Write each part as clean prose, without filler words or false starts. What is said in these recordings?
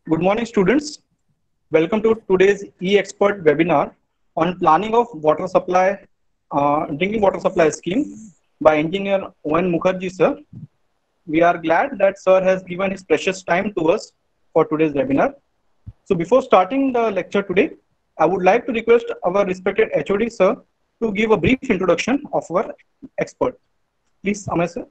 Good morning, students. Welcome to today's e-expert webinar on planning of water supply, drinking water supply scheme by Engineer O.N. Mukherjee, sir. We are glad that sir has given his precious time to us for today's webinar. So before starting the lecture today, I would like to request our respected HOD, sir, to give a brief introduction of our expert. Please, Amay, sir.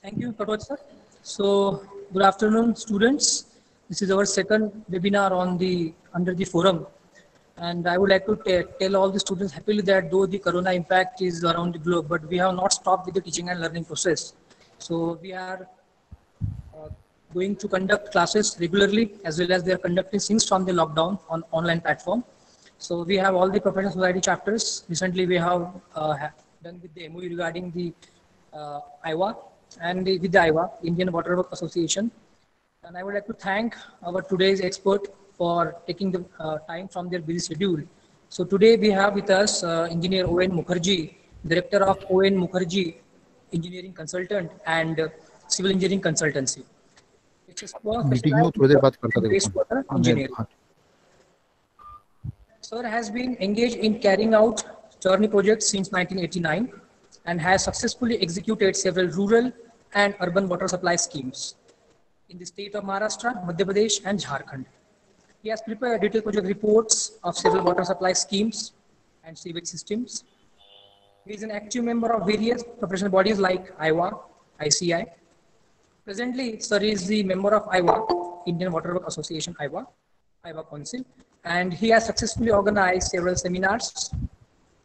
Thank you, Katwaj sir. So, good afternoon, students. This is our second webinar under the forum, and I would like to tell all the students happily that though the corona impact is around the globe, but we have not stopped with the teaching and learning process. So we are going to conduct classes regularly, as well as they are conducting since from the lockdown on online platform. So we have all the professional society chapters. Recently, we have done with the MOU regarding the IWA and with the IWA, Indian Water Works Association. And I would like to thank our today's expert for taking the time from their busy schedule. So today we have with us Engineer O.N. Mukherjee, Director of O.N. Mukherjee Engineering Consultant and Civil Engineering Consultancy. It's a meeting में थोड़ी देर बात करता in wastewater engineering. Sir has been engaged in carrying out journey projects since 1989 and has successfully executed several rural and urban water supply schemes in the state of Maharashtra, Madhya Pradesh, and Jharkhand. He has prepared detailed project reports of several water supply schemes and sewage systems. He is an active member of various professional bodies like IWA, ICI. Presently, sir is the member of IWA, Indian Water Works Association, IWA Council, and he has successfully organized several seminars,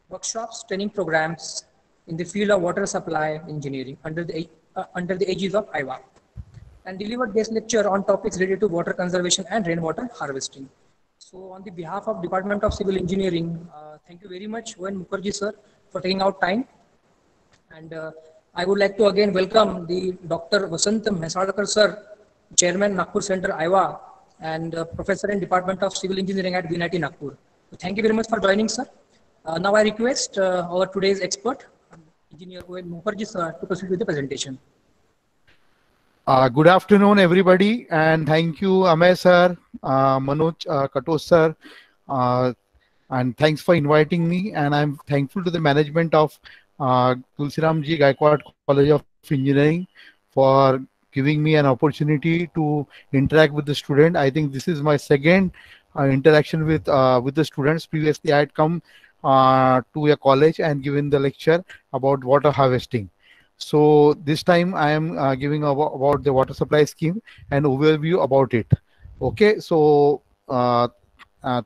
workshops, training programs in the field of water supply engineering under the aegis of IWA, and delivered guest lecture on topics related to water conservation and rainwater harvesting. So on the behalf of Department of Civil Engineering, thank you very much, O.N. Mukherjee sir, for taking out time. And I would like to again welcome the Dr. Vasant Mhesarkar sir, Chairman Nagpur Center IWA, and Professor in Department of Civil Engineering at VNIT Nagpur. So thank you very much for joining, sir. Now I request our today's expert, Engineer O.N. Mukherjee sir, to proceed with the presentation. Good afternoon, everybody, and thank you, Amay sir, Manoj Katos sir, and thanks for inviting me. And I'm thankful to the management of Tulsiramji Gaikwad College of Engineering for giving me an opportunity to interact with the student. I think this is my second interaction with the students. Previously, I had come to a college and given the lecture about water harvesting. So this time I am giving about the water supply scheme and overview about it. Okay, so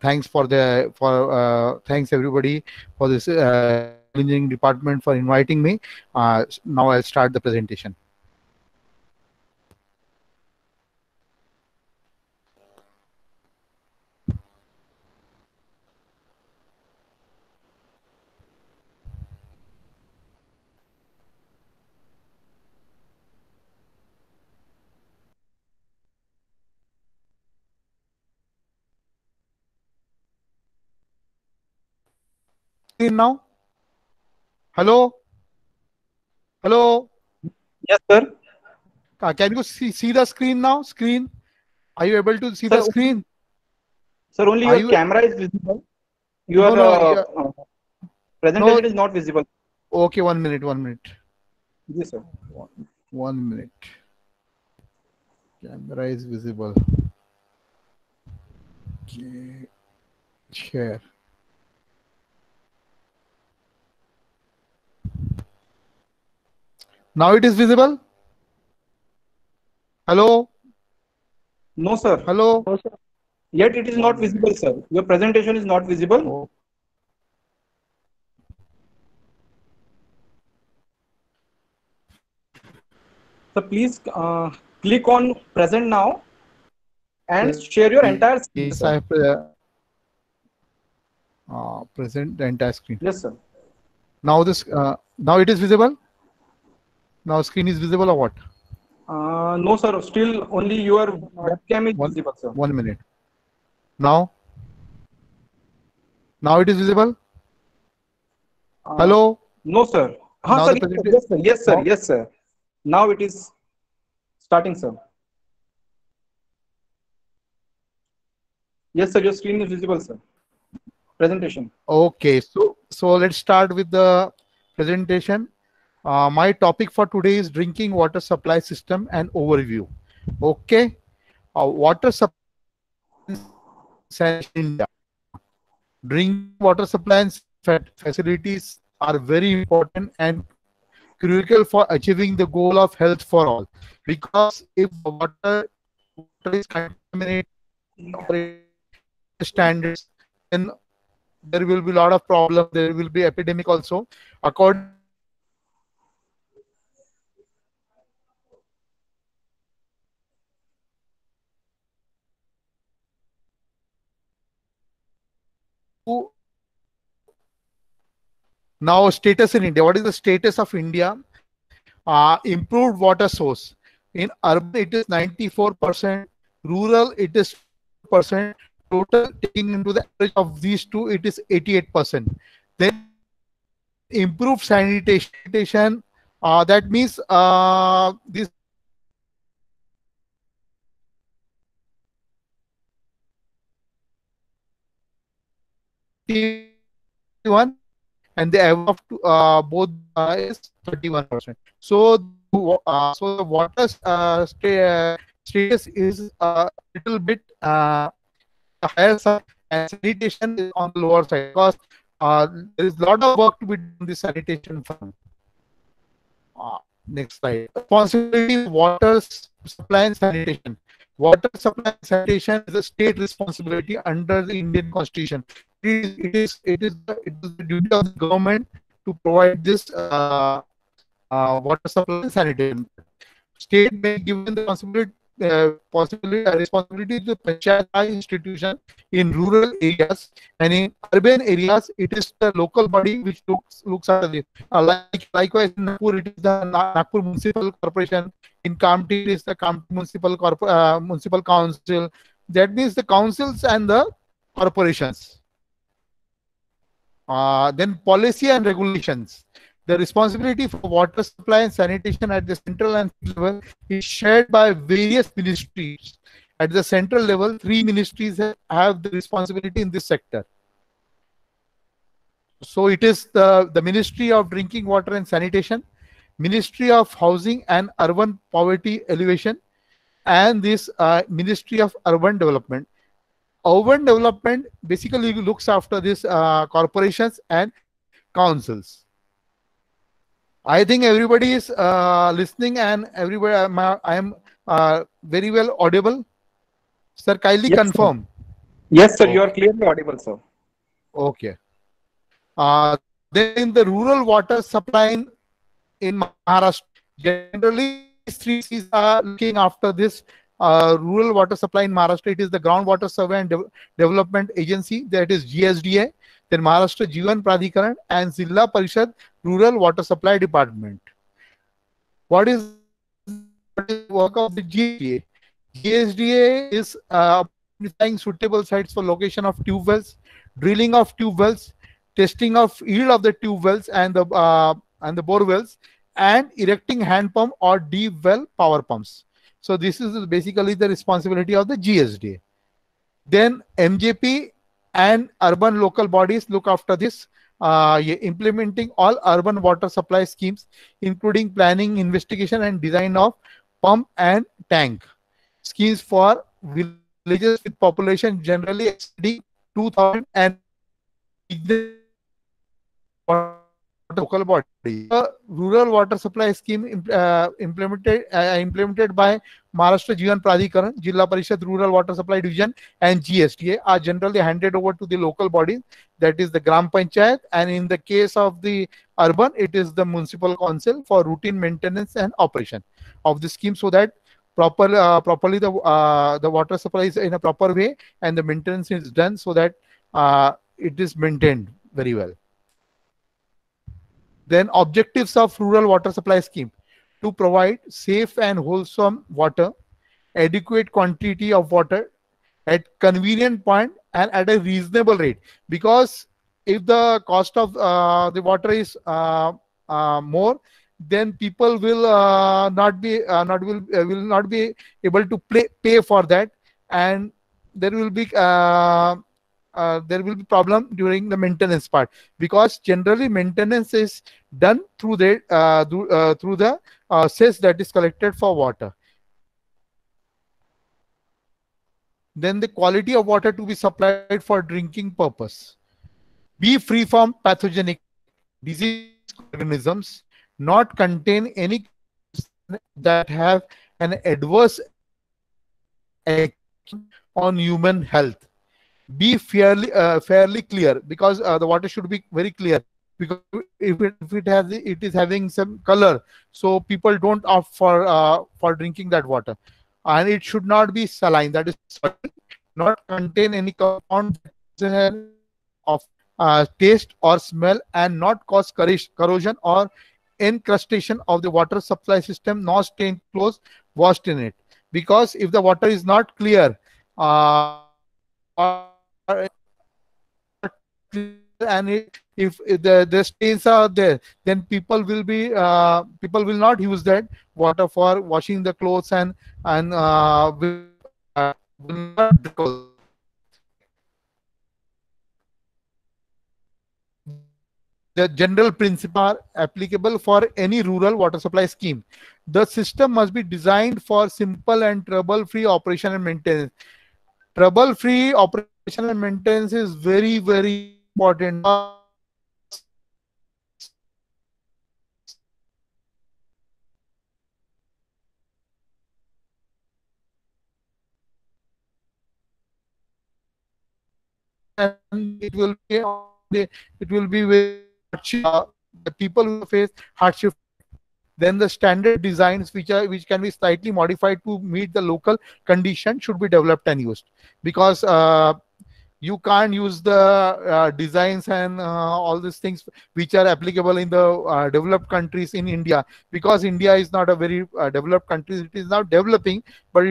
thanks thanks everybody for this engineering department for inviting me. Now I'll start the presentation. Now, hello. Yes, sir. Can you see the screen now? Screen, are you able to see the screen? Sir, only your camera is visible. Your presentation is not visible. Okay, 1 minute. Yes, sir. 1 minute. Camera is visible. Okay. Share. Now it is visible? Hello? No, sir. Hello? No, sir. Yet it is not visible, sir. Your presentation is not visible. Oh. So please click on present now and share your entire screen. Yes, I have present the entire screen. Yes, sir. Now now it is visible? Now screen is visible or what? No, sir. Still only your webcam is visible, sir. 1 minute. Now it is visible? Hello? No, sir. Now sir, yes, sir. Yes, sir. Yes, sir. Now it is starting, sir. Yes, sir. Your screen is visible, sir. Presentation. Okay, so let's start with the presentation. My topic for today is drinking water supply system and overview. Okay, water supply and sanitation in India. Drinking water supply and facilities are very important and critical for achieving the goal of health for all. Because if the water is contaminated or it standards, then there will be a lot of problem. There will be epidemic also. According to now status in India, what is the status of India? Improved water source. In urban, it is 94%. Rural, it is 4%. Total, taking into the average of these two, it is 88%. Then improved sanitation. That means this one and the average of both is 31%. So, so the water status is a little bit higher side, and sanitation is on the lower side because there is a lot of work to be done on the sanitation front. Next slide. Responsibility of water supply and sanitation. Water supply and sanitation is a state responsibility under the Indian Constitution. It is the duty of the government to provide this water supply and sanitation. State may given the responsibility to the Panchayat Raj institution in rural areas, and in urban areas it is the local body which looks after this. Likewise in Nagpur it is the Nagpur Municipal Corporation. In Kamti it is the Kamti Municipal Council. That means the councils and the corporations. Then policy and regulations. The responsibility for water supply and sanitation at the central and state level is shared by various ministries. At the central level, 3 ministries have the responsibility in this sector. So it is the Ministry of Drinking Water and Sanitation, Ministry of Housing and Urban Poverty Elevation, and this Ministry of Urban Development. Urban development basically looks after these corporations and councils. I think everybody is listening and everybody I am very well audible. Sir, kindly Yes, confirm. sir. Yes, sir. You are Okay. clearly audible, sir. Okay. Then the rural water supply in Maharashtra, generally these 3 Cs are looking after this rural water supply in Maharashtra. It is the Groundwater Survey and Development Agency, that is GSDA, then Maharashtra Jivan Pradhikaran, and Zilla Parishad Rural Water Supply Department. What is the work of the GSDA? GSDA is identifying suitable sites for location of tube wells, drilling of tube wells, testing of yield of the tube wells and the bore wells, and erecting hand pump or deep well power pumps. So this is basically the responsibility of the GSDA. Then MJP and urban local bodies look after this, implementing all urban water supply schemes, including planning, investigation, and design of pump and tank schemes for villages with population generally exceeding 2,000 and local body. The rural water supply scheme implemented by Maharashtra Jivan Pradhikaran, Jilla Parishad Rural Water Supply Division, and GSDA are generally handed over to the local bodies, that is the Gram Panchayat, and in the case of the urban, it is the municipal council for routine maintenance and operation of the scheme, so that properly the water supply is in a proper way and the maintenance is done, so that it is maintained very well. Then objectives of rural water supply scheme: to provide safe and wholesome water, adequate quantity of water at convenient point and at a reasonable rate. Because if the cost of the water is more, then people will not be able to pay for that, and there will be problem during the maintenance part, because generally maintenance is done through the cess that is collected for water. Then the quality of water to be supplied for drinking purpose. Be free from pathogenic disease organisms, not contain any that have an adverse on human health. Be fairly clear, because the water should be very clear, because if it is having some color, so people don't opt for drinking that water. And it should not be saline, that is not contain any compound of taste or smell, and not cause corrosion or encrustation of the water supply system, nor stain clothes washed in it. Because if the water is not clear, and if the stains are there, then people will not use that water for washing the clothes, and will not drink. The general principles are applicable for any rural water supply scheme. The system must be designed for simple and trouble-free operation and maintenance. Trouble-free operation and maintenance is very, very important. And it will be very the people who face hardship. Then the standard designs which can be slightly modified to meet the local condition should be developed and used, because you can't use the designs and all these things which are applicable in the developed countries in India, because India is not a very developed country. It is now developing, but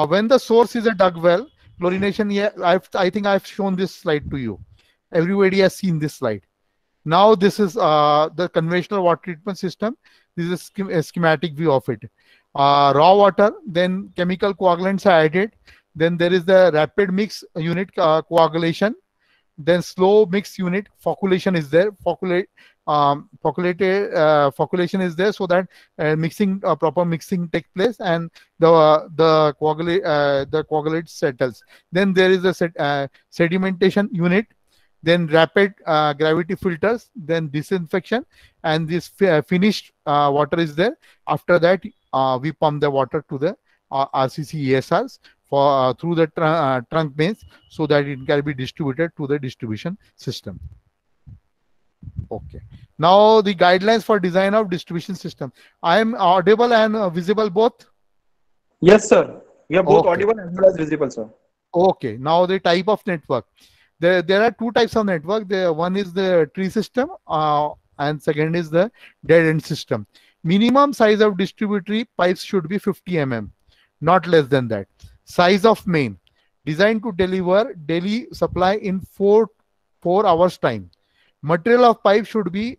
when the source is a dug well, chlorination, yeah, I think I've shown this slide to you. Everybody has seen this slide. Now this is the conventional water treatment system. This is a schematic view of it. Raw water, then chemical coagulants are added. Then there is the rapid mix unit, coagulation. Then slow mix unit, flocculation is there. Flocculation is there, so that proper mixing takes place, and the coagulate settles. Then there is a sedimentation unit. Then rapid gravity filters, then disinfection, and this finished water is there. After that, we pump the water to the RCC ESRs for through the trunk mains, so that it can be distributed to the distribution system. Okay. Now the guidelines for design of distribution system. I am audible and visible both? Yes, sir. We are both audible as well as visible, sir. Okay. Now the type of network. There are two types of network. One is the tree system, and second is the dead end system. Minimum size of distributary pipes should be 50 mm, not less than that. Size of main, designed to deliver daily supply in 4 hours time. Material of pipe should be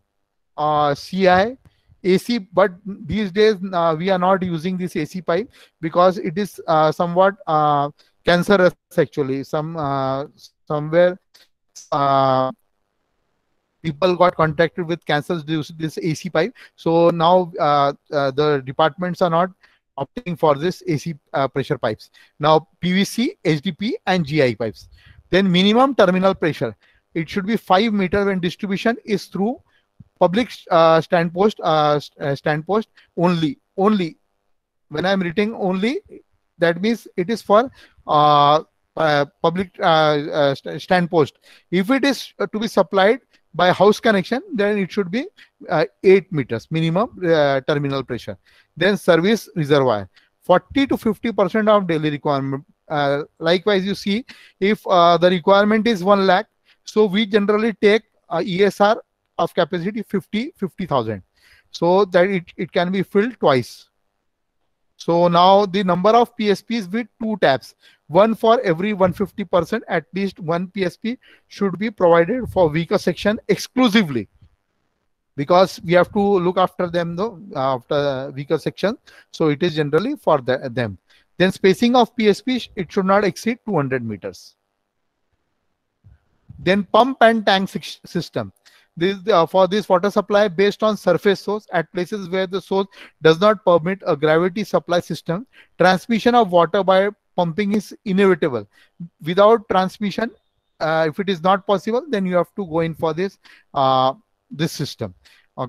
CI, AC, but these days we are not using this AC pipe, because it is somewhat cancerous actually. Somewhere people got contacted with cancers due to this AC pipe. So now the departments are not opting for this AC pressure pipes. Now PVC, HDP and GI pipes. Then minimum terminal pressure. It should be 5 meter when distribution is through public stand post only. When I'm writing only, that means it is for public stand post. If it is to be supplied by house connection, then it should be 8 meters minimum terminal pressure. Then service reservoir, 40 to 50% of daily requirement. Likewise, you see, if the requirement is 1 lakh, so we generally take ESR of capacity 50,000, so that it can be filled twice. So now the number of PSPs with 2 taps, one for every 150%, at least 1 PSP should be provided for weaker section exclusively, because we have to look after them though, after weaker section. So it is generally for them. Then spacing of PSP, it should not exceed 200 meters. Then pump and tank system. This for this water supply based on surface source at places where the source does not permit a gravity supply system. Transmission of water by pumping is inevitable. Without transmission, if it is not possible, then you have to go in for this system.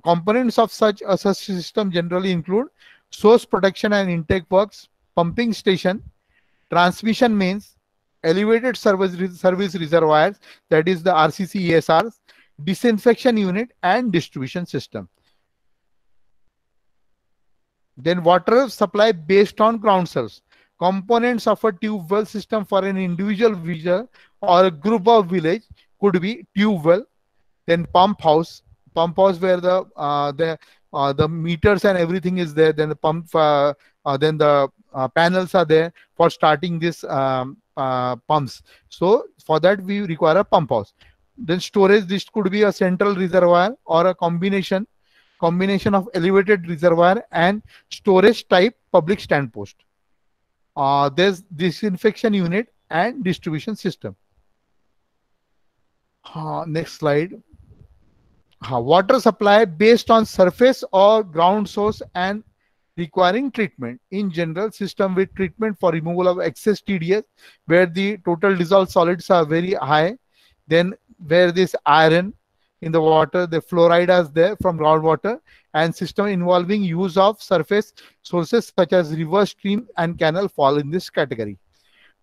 Components of such a system generally include source protection and intake works, pumping station, transmission mains, elevated service reservoirs, that is the RCC ESRs, disinfection unit, and distribution system. Then water supply based on ground source. Components of a tube well system for an individual village or a group of village could be tube well, then pump house where the meters and everything is there, then the pump, then the panels are there for starting this pumps. So for that we require a pump house. Then storage, this could be a central reservoir or a combination of elevated reservoir and storage type public stand post. There's disinfection unit and distribution system. Next slide. Water supply based on surface or ground source and requiring treatment. In general, system with treatment for removal of excess TDS, where the total dissolved solids are very high. Then where this iron in the water, the fluoride is there from groundwater, and system involving use of surface sources such as river, stream, and canal fall in this category.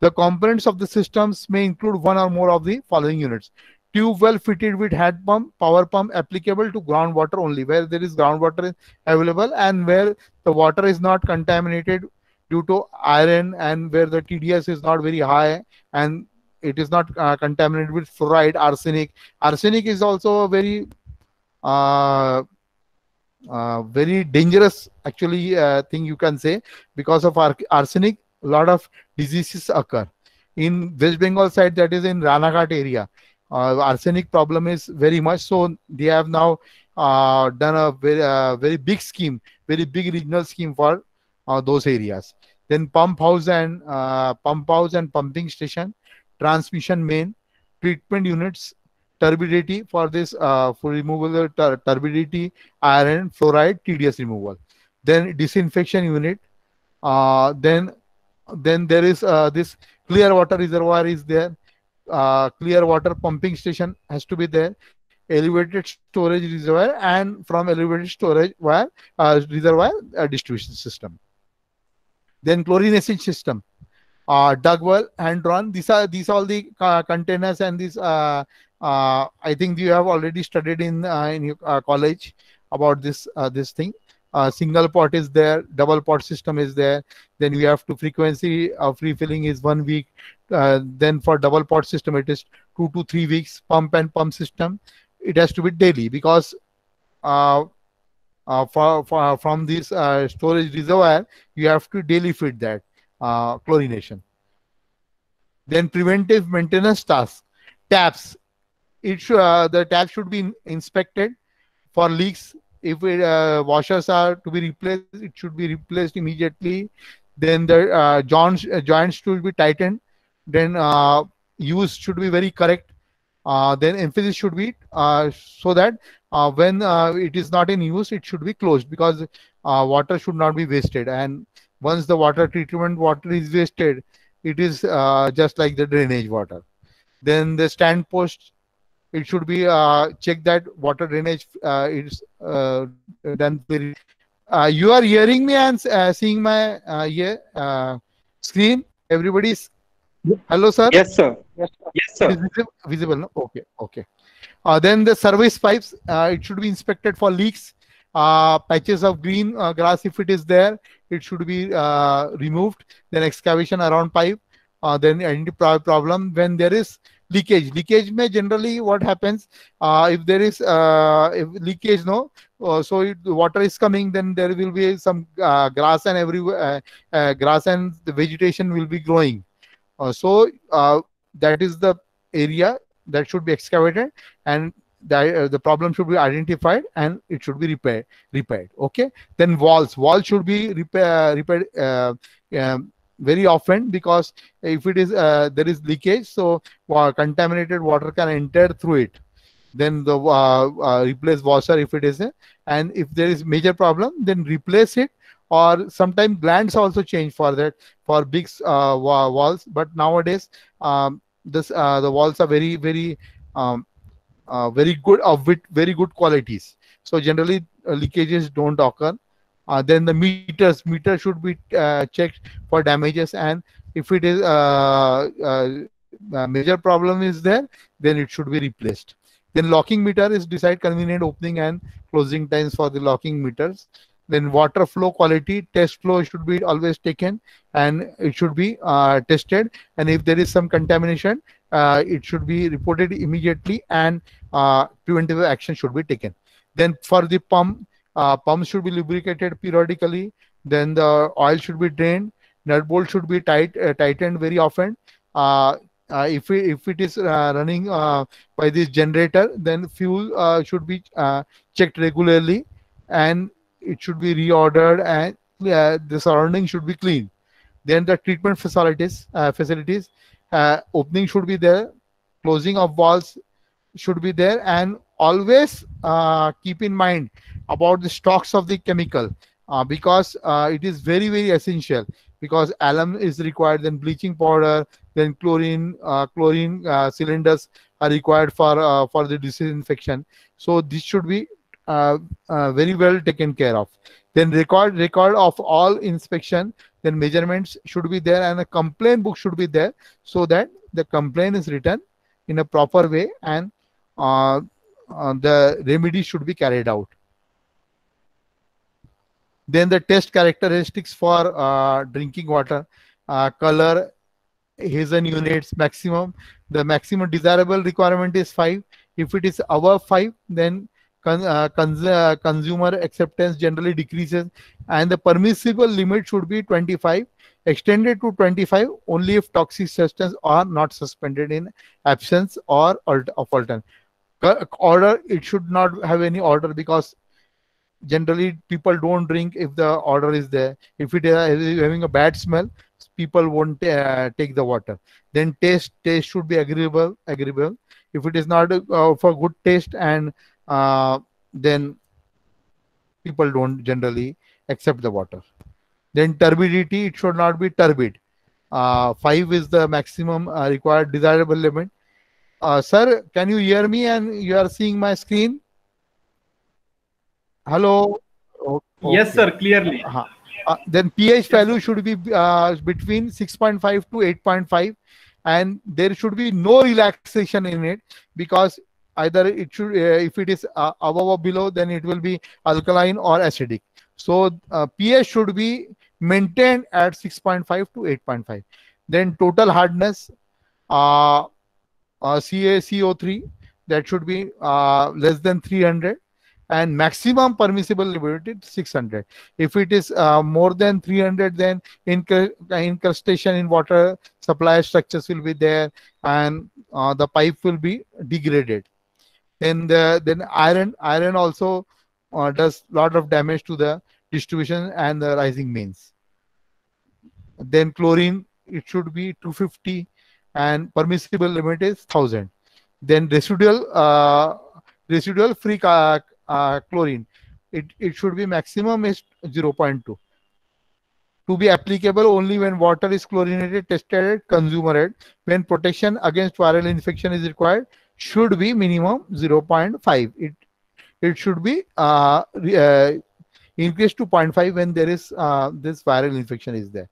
The components of the systems may include one or more of the following units. Tube well fitted with hand pump, power pump applicable to groundwater only, where there is groundwater available and where the water is not contaminated due to iron, and where the TDS is not very high and it is not contaminated with fluoride, arsenic. Arsenic is also a very dangerous actually thing you can say. Because of arsenic, a lot of diseases occur. In West Bengal side, that is in Ranaghat area, arsenic problem is very much. So they have now done a very big scheme, very big regional scheme for those areas. Then pump house and pumping station, transmission main, treatment units, turbidity for this for removal of turbidity, iron, fluoride, TDS removal. Then disinfection unit. Then there is this clear water reservoir is there. Clear water pumping station has to be there. Elevated storage reservoir, and from elevated storage reservoir distribution system. Then chlorination system, dug well, hand drawn. These all the containers, and this I think you have already studied in your college about this thing. Single pot is there, double pot system is there. Then we have to frequency of refilling is 1 week. Then for double pot system it is 2 to 3 weeks. Pump and pump system, it has to be daily, because from this storage reservoir you have to daily feed that chlorination. Then preventive maintenance tasks. Taps, the tap should be inspected for leaks. If washers are to be replaced, it should be replaced immediately. Then the joints should be tightened. Then use should be very correct. Then emphasis should be so that when it is not in use, it should be closed, because water should not be wasted. And once the water treatment water is wasted, it is just like the drainage water. Then the stand post, it should be check that water drainage is done very. You are hearing me and seeing my screen? Everybody's hello, sir. Yes, sir. Yes, sir. It is visible, no? Okay. Then the service pipes, it should be inspected for leaks. Patches of green grass, if it is there, it should be removed. Then excavation around pipe. Then identify problem when there is leakage. Leakage may generally what happens if there is if leakage, no, so the water is coming, then there will be some grass and grass and the vegetation will be growing. So that is the area that should be excavated, and the problem should be identified and it should be repaired. Okay. Then walls should be repaired very often, because if it is there is leakage, so contaminated water can enter through it. Then the replace washer if it is and if there is major problem, then replace it. Or sometimes glands also change for that, for big walls. But nowadays this the walls are um, very good, of with very good qualities. So generally leakages don't occur. Then the meter should be checked for damages, and if it is a major problem is there, then it should be replaced. Then locking meter is decide convenient opening and closing times for the locking meters. Then water flow quality test flow should be always taken, and it should be tested. And if there is some contamination, it should be reported immediately, and preventive action should be taken. Then for the pump should be lubricated periodically. Then the oil should be drained. Nut bolt should be tightened very often. If it is running by this generator, then fuel should be checked regularly, and it should be reordered, and the surrounding should be clean. Then the treatment facilities opening should be there, closing of valves should be there, and always keep in mind about the stocks of the chemical, because it is very essential, because alum is required, then bleaching powder, then chlorine cylinders are required for the disinfection. So this should be very well taken care of. Then record of all inspection, then measurements should be there, and a complaint book should be there, so that the complaint is written in a proper way, and the remedy should be carried out. Then the test characteristics for drinking water, color, Hazen units, maximum. The maximum desirable requirement is 5. If it is above 5, then consumer acceptance generally decreases, and the permissible limit should be 25, extended to 25 only if toxic substances are not suspended in absence or of alternate. Order, it should not have any order, because generally people don't drink if the order is there. If it is having a bad smell, people won't take the water. Then taste should be agreeable. If it is not for good taste, and then people don't generally accept the water. Then turbidity, it should not be turbid. 5 is the maximum required desirable limit. Sir, can you hear me and you are seeing my screen? Hello. Yes, sir, clearly. Then pH value should be between 6.5 to 8.5, and there should be no relaxation in it, because either it should, if it is above or below, then it will be alkaline or acidic. So pH should be maintained at 6.5 to 8.5. Then total hardness, CaCO3, that should be less than 300, and maximum permissible limit is 600. If it is more than 300, then incrustation in water supply structures will be there, and the pipe will be degraded. Then iron also does lot of damage to the distribution and the rising mains. Then chlorine, it should be 250, and permissible limit is 1000. Then residual free chlorine, it should be maximum is 0.2. To be applicable only when water is chlorinated, tested at consumer end. When protection against viral infection is required, should be minimum 0.5. It should be increased to 0.5 when there is this viral infection is there.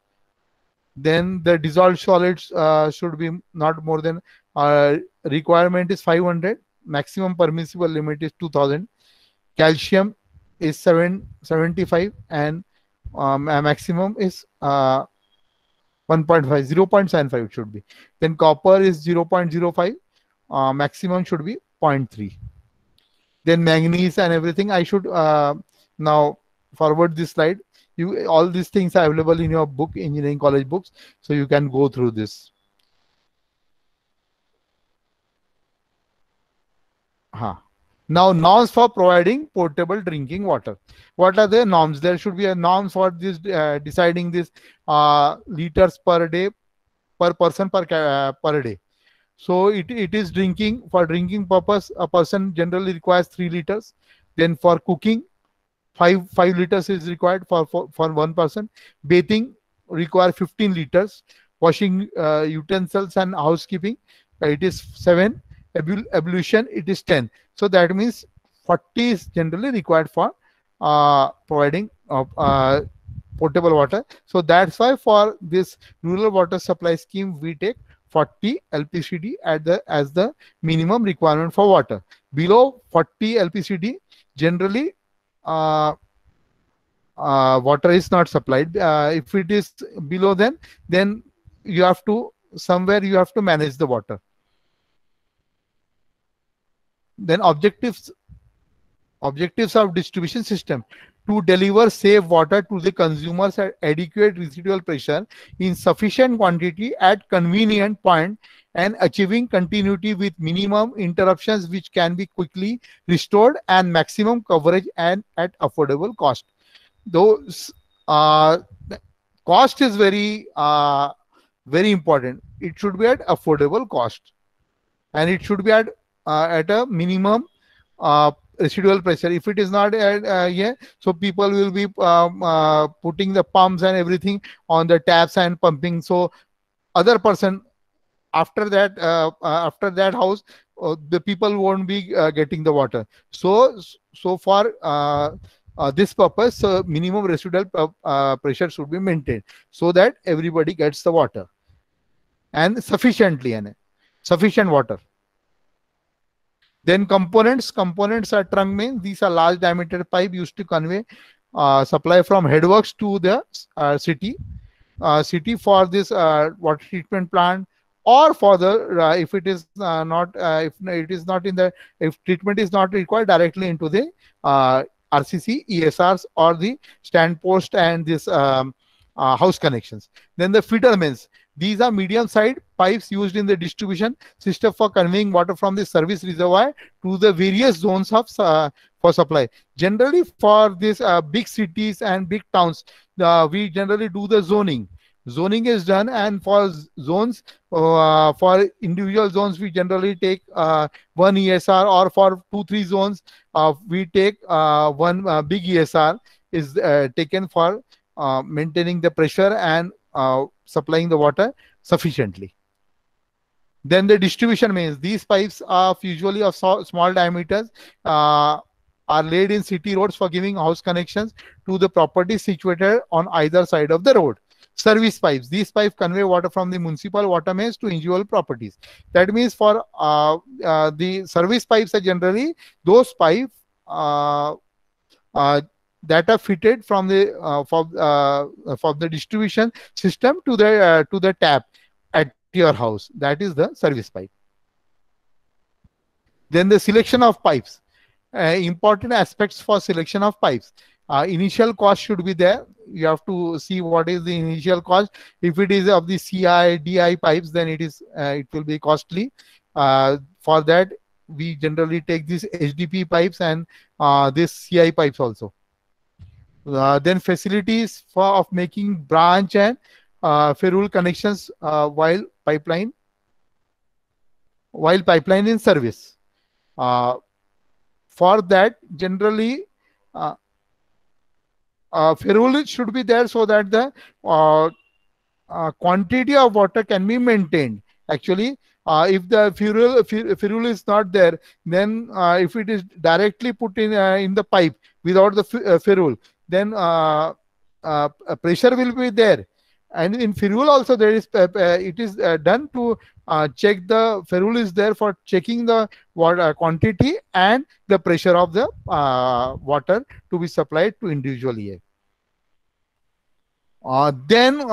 Then the dissolved solids should be not more than requirement is 500. Maximum permissible limit is 2000. Calcium is 775, and maximum is 1.5, 0.75 should be. Then copper is 0.05. Maximum should be 0.3. Then manganese and everything. I should now forward this slide. All these things are available in your book, engineering college books, so you can go through this. Now, norms for providing portable drinking water. What are the norms? There should be a norms for this deciding this liters per day per person per day. So it is drinking, for drinking purpose, a person generally requires 3 liters. Then for cooking, 5 liters is required for one person. Bathing require 15 liters. Washing utensils and housekeeping, it is 7. Ablution, it is 10. So that means 40 is generally required for providing potable water. So that's why for this rural water supply scheme we take 40 LPCD as the minimum requirement for water. Below 40 LPCD, generally water is not supplied. If it is below, then you have to somewhere you have to manage the water. Then objectives of distribution system: to deliver safe water to the consumers at adequate residual pressure in sufficient quantity at convenient point, and achieving continuity with minimum interruptions which can be quickly restored, and maximum coverage and at affordable cost. Those cost is very important. It should be at affordable cost, and it should be at a minimum residual pressure. If it is not so people will be putting the pumps and everything on the taps and pumping. So other person after that house, the people won't be getting the water. So for this purpose, minimum residual pressure should be maintained so that everybody gets the water and sufficiently and sufficient water. Then components are trunk main. These are large diameter pipe used to convey supply from headworks to the city for this water treatment plant, or for the if it is not if it is not in the, if treatment is not required, directly into the RCC, ESRs, or the stand post and this house connections. Then the feeder mains. These are medium-sized pipes used in the distribution system for conveying water from the service reservoir to the various zones of for supply. Generally, for these big cities and big towns, we generally do the zoning. Zoning is done, and for zones, for individual zones, we generally take one ESR, or for 2-3 zones, we take one big ESR is taken for maintaining the pressure and supplying the water sufficiently. Then the distribution mains. These pipes are usually of small diameters, are laid in city roads for giving house connections to the properties situated on either side of the road. Service pipes. These pipes convey water from the municipal water mains to individual properties. That means for the service pipes are generally those pipes that are fitted from the for the distribution system to the tap at your house. That is the service pipe. Then the selection of pipes. Important aspects for selection of pipes. Initial cost should be there. You have to see what is the initial cost. If it is of the CI, DI pipes, then it will be costly. For that, we generally take these HDP pipes and this CI pipes also. Then facilities of making branch and ferrule connections while pipeline in service. For that, generally ferrule should be there so that the quantity of water can be maintained. Actually, if the ferrule is not there, then if it is directly put in the pipe without the ferrule, then pressure will be there. And in ferrule also there is it is done to check the ferrule is there for checking the water quantity and the pressure of the water to be supplied to individual area. Then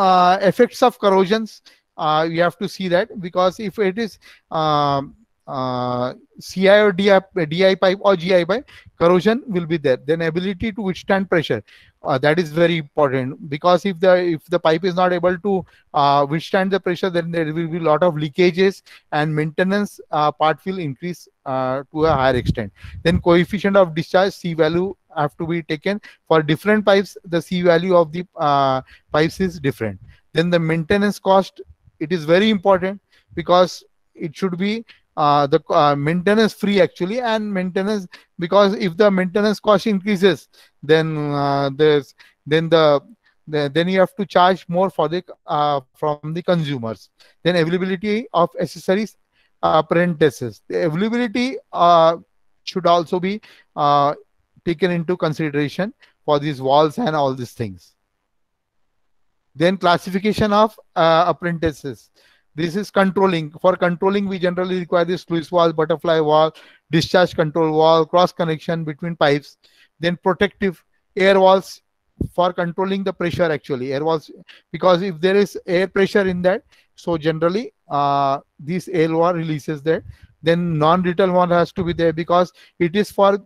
effects of corrosions. You have to see that, because if it is CI or DI pipe or GI pipe, corrosion will be there. Then ability to withstand pressure, that is very important, because if the pipe is not able to withstand the pressure, then there will be a lot of leakages, and maintenance part will increase to a higher extent. Then coefficient of discharge, C value have to be taken for different pipes. The C value of the pipes is different. Then the maintenance cost, it is very important, because it should be the maintenance free actually, and maintenance, because if the maintenance cost increases, then there's then then you have to charge more for the from the consumers. Then availability of accessories, apprentices, the availability should also be uh, taken into consideration for these walls and all these things. Then classification of apprentices. This is controlling. For controlling, we generally require this sluice valve, butterfly valve, discharge control valve, cross connection between pipes. Then protective air valves for controlling the pressure actually. Air valves, because if there is air pressure in that, so generally this air valve releases that. Then non-retail one has to be there, because it is for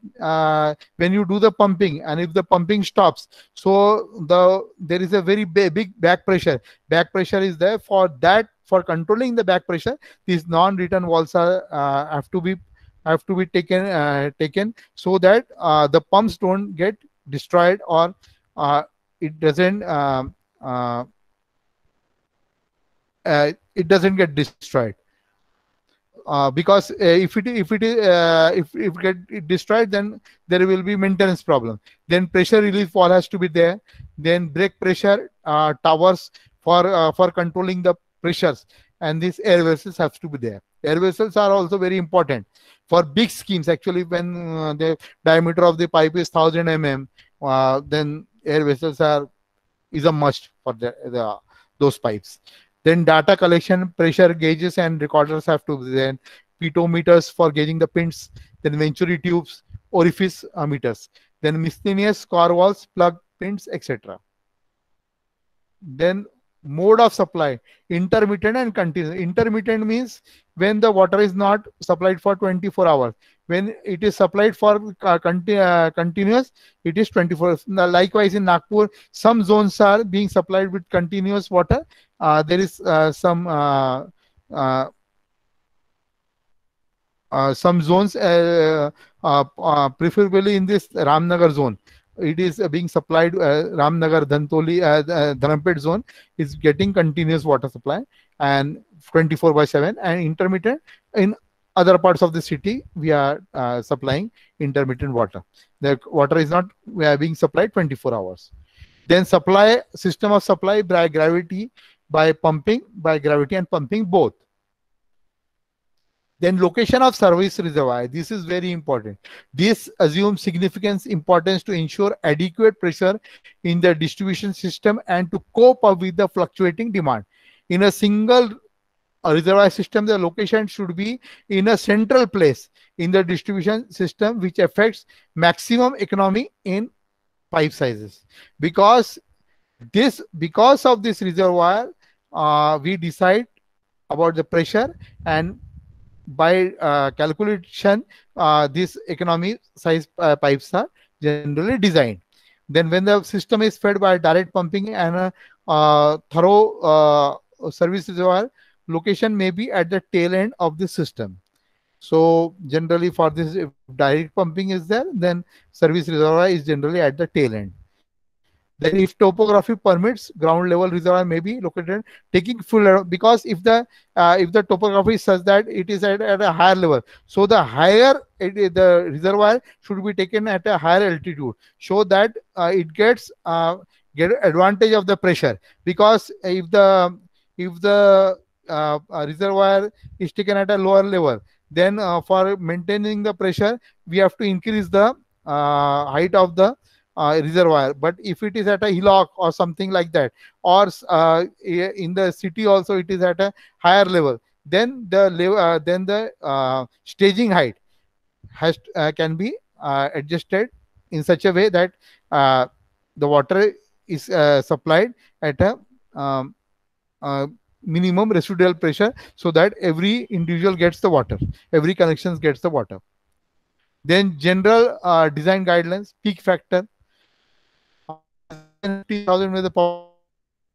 when you do the pumping, and if the pumping stops, so there is a very big back pressure. Back pressure is there. For that, for controlling the back pressure, these non-return valves are have to be taken, so that the pumps don't get destroyed, or it doesn't it doesn't get destroyed. Because if it is if get it destroyed, then there will be maintenance problem. Then pressure relief valve has to be there. Then brake pressure towers for controlling the pressures, and these air vessels have to be there. Air vessels are also very important for big schemes actually. When the diameter of the pipe is 1000 mm, then air vessels is a must for those pipes. Then data collection, pressure gauges and recorders have to be there. Pitometers for gauging the pins. Then venturi tubes, orifice meters. Then miscellaneous core valves, plug pins, etc. Then mode of supply, intermittent and continuous. Intermittent means when the water is not supplied for 24 hours. When it is supplied for continuous, it is 24. Now, likewise in Nagpur, some zones are being supplied with continuous water. There is some zones, preferably in this Ramnagar zone, it is being supplied. Ramnagar, Dhantoli, Dharampet zone is getting continuous water supply and 24/7, and intermittent in other parts of the city we are supplying intermittent water. The water is not being supplied 24 hours. Then supply, system of supply by gravity, by pumping, by gravity and pumping both. Then location of service reservoir. This is very important. This assumes significant importance to ensure adequate pressure in the distribution system and to cope up with the fluctuating demand. In a single reservoir system, the location should be in a central place in the distribution system, which affects maximum economy in pipe sizes. Because of this reservoir, we decide about the pressure, and by calculation, these economy size pipes are generally designed. Then when the system is fed by direct pumping and a thorough service reservoir, location may be at the tail end of the system. So generally for this, if direct pumping is there, then service reservoir is generally at the tail end. Then if topography permits, ground level reservoir may be located taking full, because if the topography is such that it is at a higher level, so the higher the reservoir should be taken at a higher altitude, so that it gets get advantage of the pressure. Because if the reservoir is taken at a lower level, then for maintaining the pressure, we have to increase the height of the reservoir. But if it is at a hillock or something like that, or in the city also it is at a higher level, then the staging height can be adjusted in such a way that the water is supplied at a minimum residual pressure, so that every individual gets the water, every connection gets the water. Then general design guidelines, peak factor, 50,000 with the power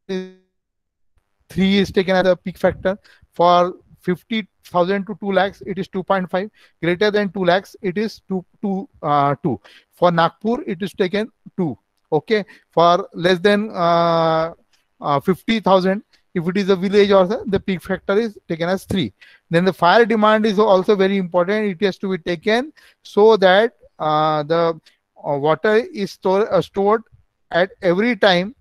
3 is taken as a peak factor. For 50,000 to 2 lakhs, it is 2.5. Greater than 2 lakhs, it is 2. For Nagpur, it is taken 2. Okay. For less than 50,000, if it is a village or the peak factor is taken as 3. Then the fire demand is also very important. It has to be taken so that the water is stored at every time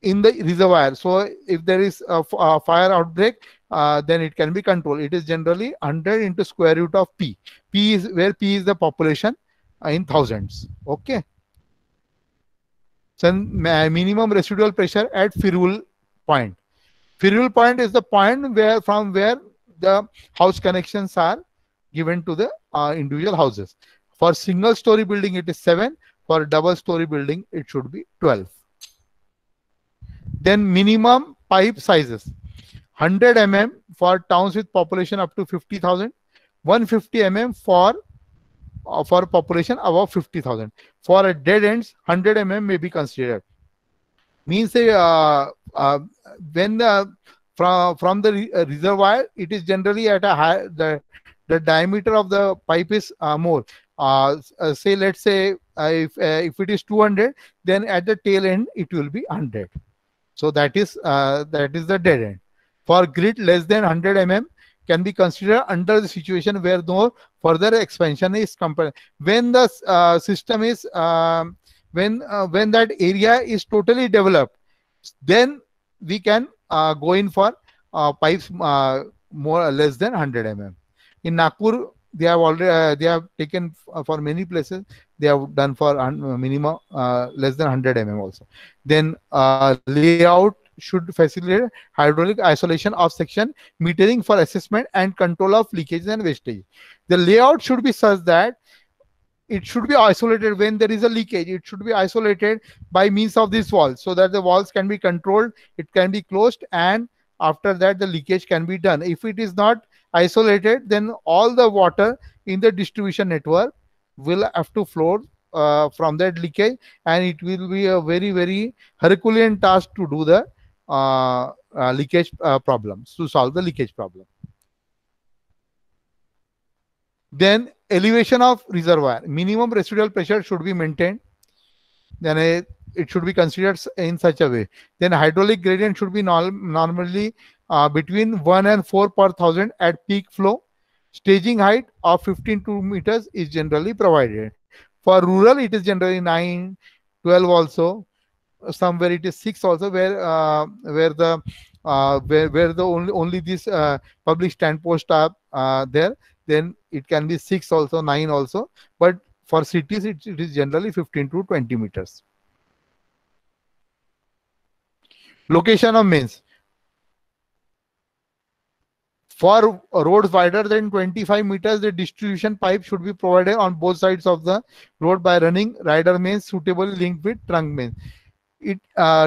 in the reservoir. So if there is a fire outbreak, then it can be controlled. It is generally 100 into square root of P. P is where P is the population in thousands. Okay. So minimum residual pressure at Firul point. Firul point is the point where from where the house connections are given to the individual houses. For single story building, it is 7. For double story building, it should be 12. Then minimum pipe sizes, 100 mm for towns with population up to 50,000, 150 mm for population above 50,000. For a dead ends, 100 mm may be considered. Means when the from the reservoir, it is generally at a high, the diameter of the pipe is more. Say let's say if it is 200, then at the tail end it will be 100. So that is the dead end. For grid less than 100 mm can be considered under the situation where no further expansion is compelled. When the system is when that area is totally developed, then we can go in for pipes more or less than 100 mm. In Nagpur, they have already they have taken for many places. They have done for minimum less than 100 mm also. Then layout should facilitate hydraulic isolation of section, metering for assessment and control of leakage and wastage. The layout should be such that it should be isolated when there is a leakage. It should be isolated by means of this wall, so that the walls can be controlled, it can be closed, and after that the leakage can be done. If it is not isolated, then all the water in the distribution network will have to flow from that leakage, and it will be a very, very Herculean task to do the leakage problems, to solve the leakage problem. Then elevation of reservoir, minimum residual pressure should be maintained. Then it should be considered in such a way. Then hydraulic gradient should be normally between 1 and 4 per thousand at peak flow. Staging height of 15 meters is generally provided. For rural, it is generally 9, 12 also. Somewhere it is 6 also, where the only this public stand post are there. Then it can be 6 also, 9 also. But for cities, it is generally 15 to 20 meters. Location of mains. For roads wider than 25 meters, the distribution pipe should be provided on both sides of the road by running rider mains suitably linked with trunk mains.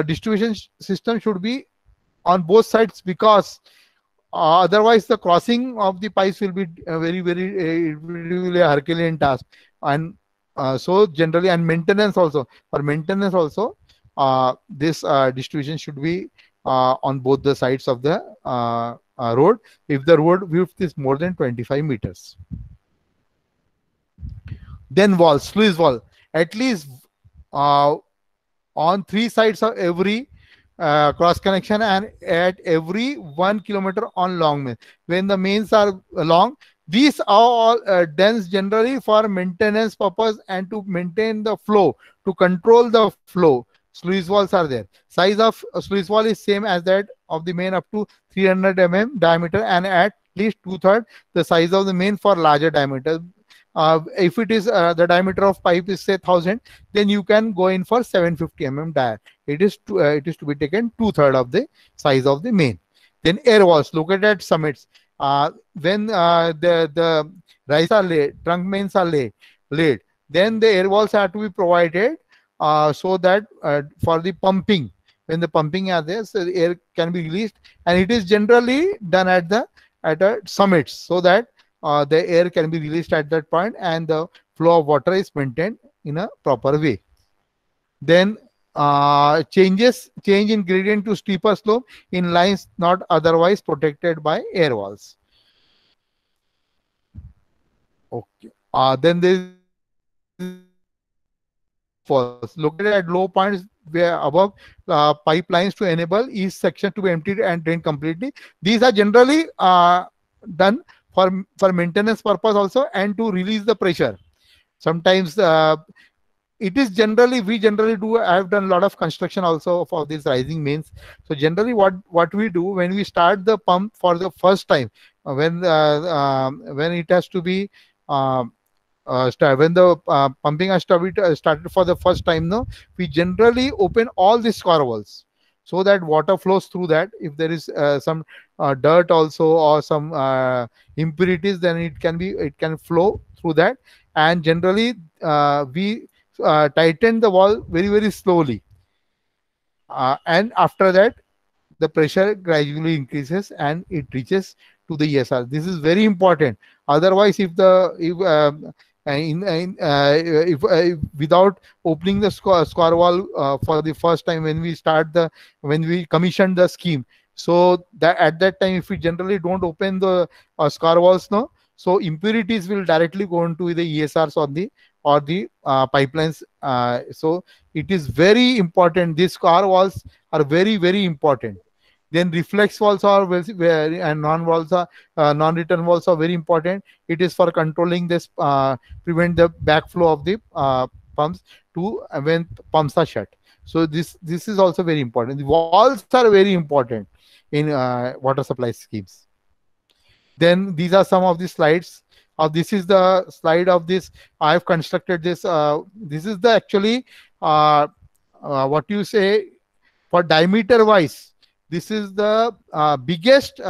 Distribution system should be on both sides, because otherwise the crossing of the pipes will be very, very it will be a Herculean task. And so generally, and maintenance also, for maintenance also, this distribution should be on both the sides of the road if the road width is more than 25 meters. Then walls, sluice wall, at least on 3 sides of every cross connection and at every 1 kilometer on long main. When the mains are long, these are all dense generally for maintenance purpose and to maintain the flow, to control the flow. Sluice walls are there. Size of sluice wall is same as that of the main, up to 300 mm diameter, and at least 2/3 the size of the main for larger diameter. If it is the diameter of pipe is say 1000, then you can go in for 750 mm dia. It is to be taken 2/3 of the size of the main. Then air walls located at summits. When the rise are laid, trunk mains are laid, then the air walls have to be provided so that for the pumping, when the pumping are there, so the air can be released, and it is generally done at a summit, so that the air can be released at that point and the flow of water is maintained in a proper way. Then change in gradient to steeper slope in lines not otherwise protected by air walls. Okay. Then there is falls located at low points where above pipelines to enable each section to be emptied and drained completely. These are generally done for maintenance purpose also, and to release the pressure. Sometimes it is generally, we generally do, I have done a lot of construction also for these rising mains. So generally what we do when we start the pump for the first time, when it has to be when the pumping has started for the first time, no, we generally open all the score walls so that water flows through that. If there is some dirt also or some impurities, then it can flow through that. And generally we tighten the wall very, very slowly, and after that the pressure gradually increases and it reaches to the ESR. This is very important. Otherwise, if without opening the score wall for the first time, when we commission the scheme, so that at that time, if we generally don't open the score walls, no, so impurities will directly go into the ESRs or the pipelines. So it is very important. These score walls are very, very important. Then reflex walls are very, and non-return walls are very important. It is for controlling this, prevent the backflow of the pumps to when pumps are shut. So this is also very important. The walls are very important in water supply schemes. Then these are some of the slides. This is the slide of this. I have constructed this. This is the actually what you say for diameter wise. This is the biggest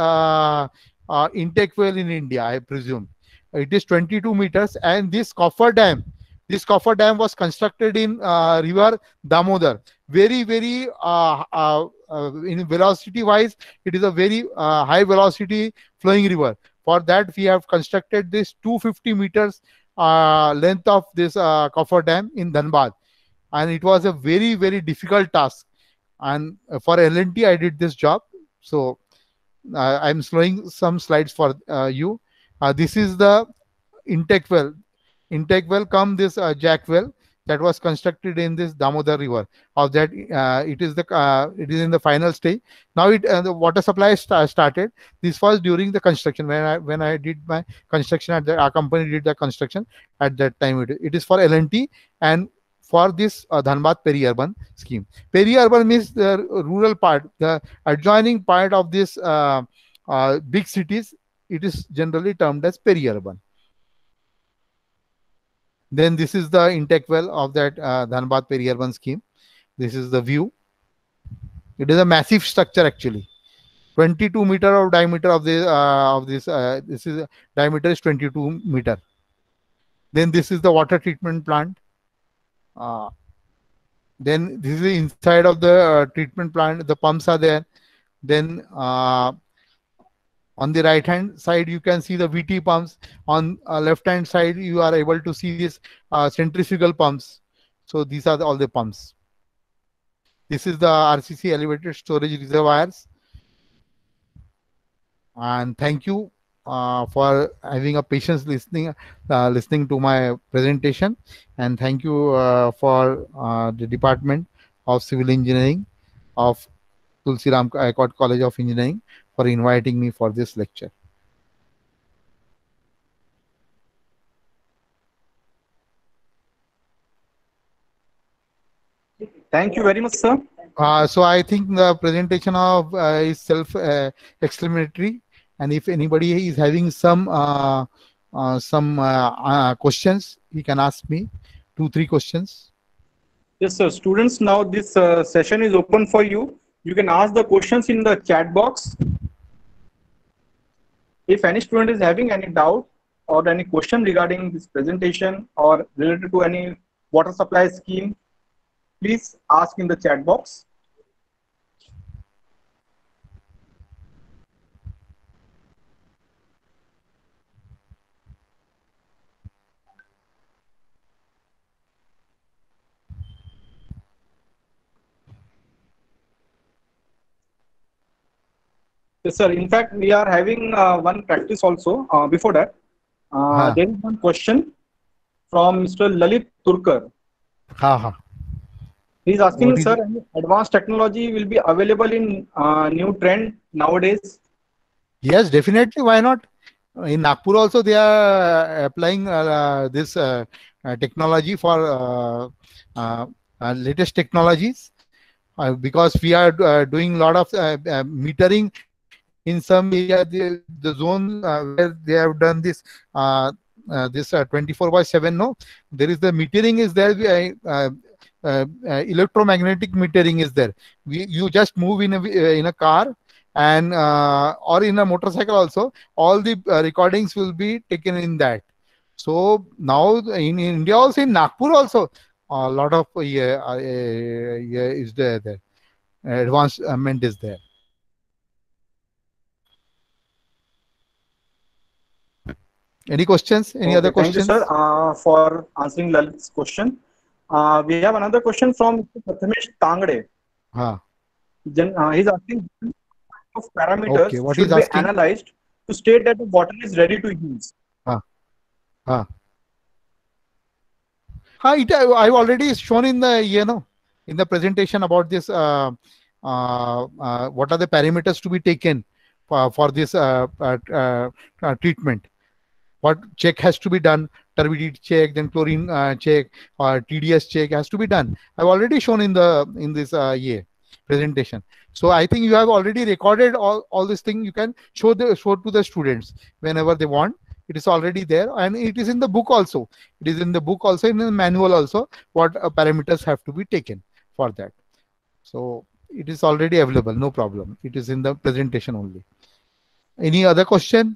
intake well in India, I presume. It is 22 meters, and this coffer dam was constructed in river Damodar. Very, very in velocity wise, it is a very high velocity flowing river. For that, we have constructed this 250 meters length of this coffer dam in Dhanbad, and it was a very, very difficult task. And for L&T, I did this job. So I'm showing some slides for you. This is the intake well. Intake well come this jack well that was constructed in this Damodar river. Of that, it is in the final stage. Now the water supply started. This was during the construction when I did my construction our company did the construction at that time. It is for L&T and for this Dhanbad peri-urban scheme. Peri-urban means the rural part, the adjoining part of this big cities. It is generally termed as peri-urban. Then this is the intake well of that Dhanbad peri-urban scheme. This is the view. It is a massive structure actually. 22 meter of diameter of this. This is diameter is 22 meter. Then this is the water treatment plant. Then this is inside of the treatment plant. The pumps are there. Then on the right hand side you can see the VT pumps. On left hand side you are able to see these centrifugal pumps. So these are all the pumps. This is the RCC elevated storage reservoirs. And thank you for having a patience listening to my presentation, and thank you for the Department of Civil Engineering of Tulsi Ram Gaikwad College of Engineering for inviting me for this lecture. Thank you very much, sir. So I think the presentation of is self-explanatory, and if anybody is having some questions, he can ask me 2-3 questions. Yes, sir. Students, now this session is open for you. You can ask the questions in the chat box. If any student is having any doubt or any question regarding this presentation or related to any water supply scheme, please ask in the chat box. Yes, sir. In fact, we are having one practice also. Before that, हाँ there is one question from Mr. Lalit Turkar. हाँ हाँ. He is asking, What is sir, it? any advanced technology will be available in new trend nowadays? Yes, definitely. Why not? In Nagpur also they are applying this technology for latest technologies. Because we are doing a lot of metering in some area, the zone where they have done this 24/7. No, there is the metering is there. Electromagnetic metering is there. You just move in a car and or in a motorcycle also. All the recordings will be taken in that. So now in India also, in Nagpur also, a lot of is there. Advancement is there. Any questions? Any other Okay, thank you, sir, questions? for answering Lalit's question. We have another question from Mr. Prathamesh Tangde. Huh. He's asking of Okay, parameters what is should be asking? analyzed to state that the water is ready to use. Huh. Huh. I've already shown in the in the presentation about this. What are the parameters to be taken for this treatment? What check has to be done? Turbidity check, then chlorine check, or TDS check has to be done. I've already shown in this presentation. So I think you have already recorded all this thing. You can show to the students whenever they want. It is already there, and it is in the book also. It is in the book also, in the manual also, what parameters have to be taken for that. So it is already available, no problem. It is in the presentation only. Any other question?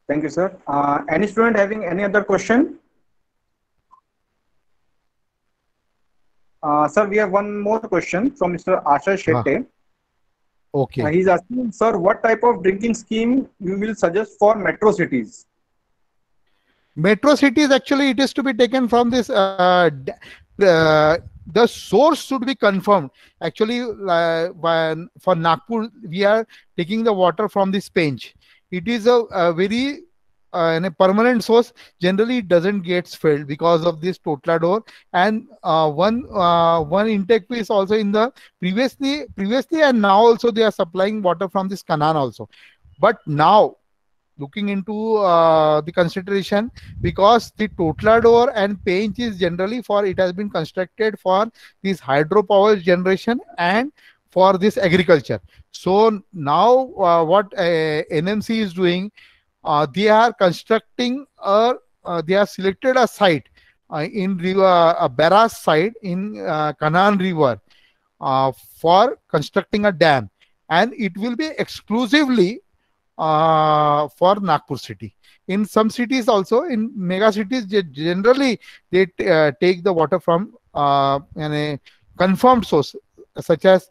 Thank you, sir. Any student having any other question? Sir, we have one more question from Mr. Asha Shetty. Okay. He's asking, sir, what type of drinking scheme you will suggest for metro cities? Metro cities, actually, it is to be taken from this. The source should be confirmed. Actually, for Nagpur, we are taking the water from this Pench. It is a very in a permanent source. Generally, it doesn't get filled because of this Totla door. And one intake is also in the previously, and now also they are supplying water from this Kanan also. But now, looking into the consideration, because the Totla door and Pench is generally for, it has been constructed for this hydropower generation and for this agriculture. So now what NMC is doing, they are constructing they have selected a site in river, a barrage site in Kanan river for constructing a dam, and it will be exclusively for Nagpur city. In some cities also, in mega cities, generally they take the water from a confirmed source, such as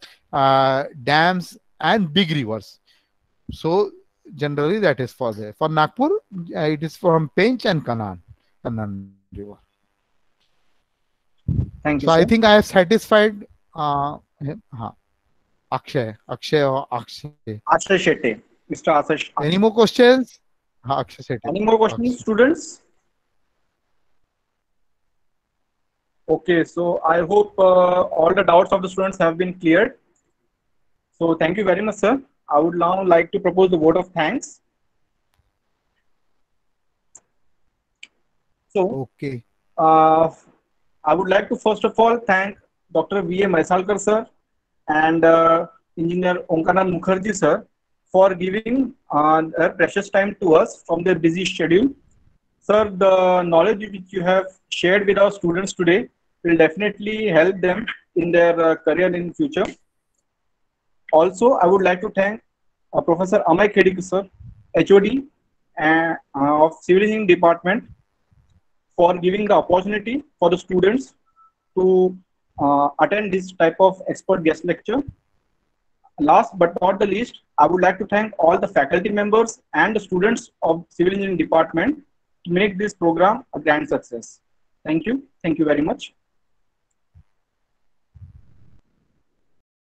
dams and big rivers. So generally that is for there. For Nagpur, it is from Pench and Kanan river. Thank you, So I sir. think I have satisfied Akshay or Akshay. Asha Shetty. Mr. Asha. Any more questions? Akshay Shetty. Any more questions, students? Okay, so I hope all the doubts of the students have been cleared. So thank you very much, sir. I would now like to propose the vote of thanks. So, Okay. I would like to first of all thank Dr. V.A. Maisalkar, sir, and Engineer Onkanan Mukherjee, sir, for giving their precious time to us from their busy schedule. Sir, the knowledge which you have shared with our students today will definitely help them in their career in future. Also, I would like to thank Professor Amay Khedikar, sir, HOD of Civil Engineering Department, for giving the opportunity for the students to attend this type of expert guest lecture. Last but not the least, I would like to thank all the faculty members and the students of Civil Engineering Department to make this program a grand success. Thank you. Thank you very much.